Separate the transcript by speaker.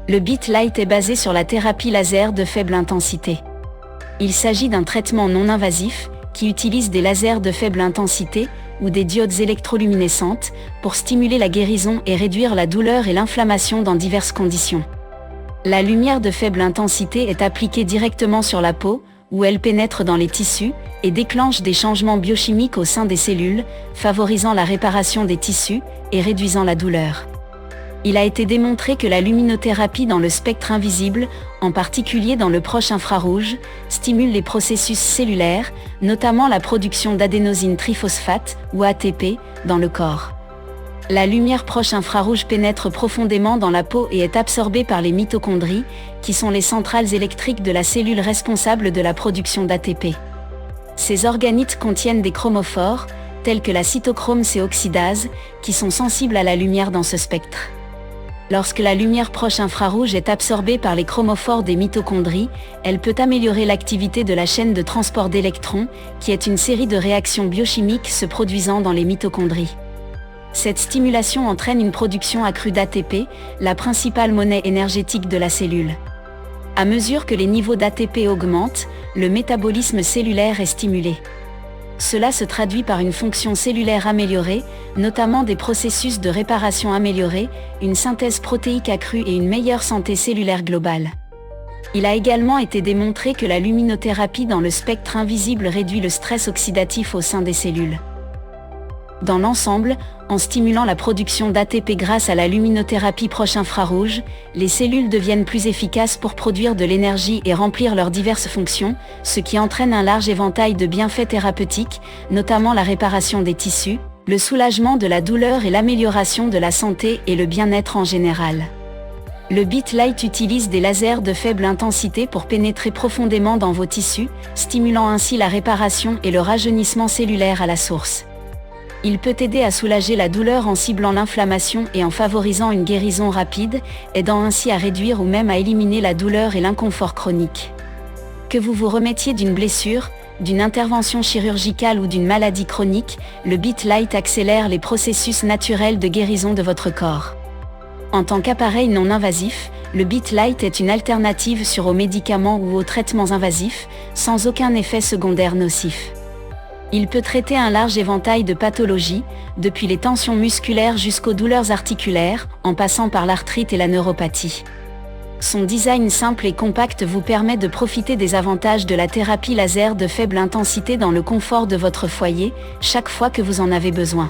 Speaker 1: Le BitLight est basé sur la thérapie laser de faible intensité. Il s'agit d'un traitement non invasif, qui utilise des lasers de faible intensité, ou des diodes électroluminescentes, pour stimuler la guérison et réduire la douleur et l'inflammation dans diverses conditions. La lumière de faible intensité est appliquée directement sur la peau, où elle pénètre dans les tissus, et déclenche des changements biochimiques au sein des cellules, favorisant la réparation des tissus, et réduisant la douleur. Il a été démontré que la luminothérapie dans le spectre invisible, en particulier dans le proche infrarouge, stimule les processus cellulaires, notamment la production d'adénosine triphosphate, ou ATP, dans le corps. La lumière proche infrarouge pénètre profondément dans la peau et est absorbée par les mitochondries, qui sont les centrales électriques de la cellule responsable de la production d'ATP. Ces organites contiennent des chromophores, tels que la cytochrome C oxydase, qui sont sensibles à la lumière dans ce spectre. Lorsque la lumière proche infrarouge est absorbée par les chromophores des mitochondries, elle peut améliorer l'activité de la chaîne de transport d'électrons, qui est une série de réactions biochimiques se produisant dans les mitochondries. Cette stimulation entraîne une production accrue d'ATP, la principale monnaie énergétique de la cellule. À mesure que les niveaux d'ATP augmentent, le métabolisme cellulaire est stimulé. Cela se traduit par une fonction cellulaire améliorée, notamment des processus de réparation améliorés, une synthèse protéique accrue et une meilleure santé cellulaire globale. Il a également été démontré que la luminothérapie dans le spectre invisible réduit le stress oxydatif au sein des cellules. Dans l'ensemble, en stimulant la production d'ATP grâce à la luminothérapie proche infrarouge, les cellules deviennent plus efficaces pour produire de l'énergie et remplir leurs diverses fonctions, ce qui entraîne un large éventail de bienfaits thérapeutiques, notamment la réparation des tissus, le soulagement de la douleur et l'amélioration de la santé et le bien-être en général. Le BitLight utilise des lasers de faible intensité pour pénétrer profondément dans vos tissus, stimulant ainsi la réparation et le rajeunissement cellulaire à la source. Il peut aider à soulager la douleur en ciblant l'inflammation et en favorisant une guérison rapide, aidant ainsi à réduire ou même à éliminer la douleur et l'inconfort chronique. Que vous vous remettiez d'une blessure, d'une intervention chirurgicale ou d'une maladie chronique, le BitLight accélère les processus naturels de guérison de votre corps. En tant qu'appareil non invasif, le BitLight est une alternative aux médicaments ou aux traitements invasifs, sans aucun effet secondaire nocif. Il peut traiter un large éventail de pathologies, depuis les tensions musculaires jusqu'aux douleurs articulaires, en passant par l'arthrite et la neuropathie. Son design simple et compact vous permet de profiter des avantages de la thérapie laser de faible intensité dans le confort de votre foyer, chaque fois que vous en avez besoin.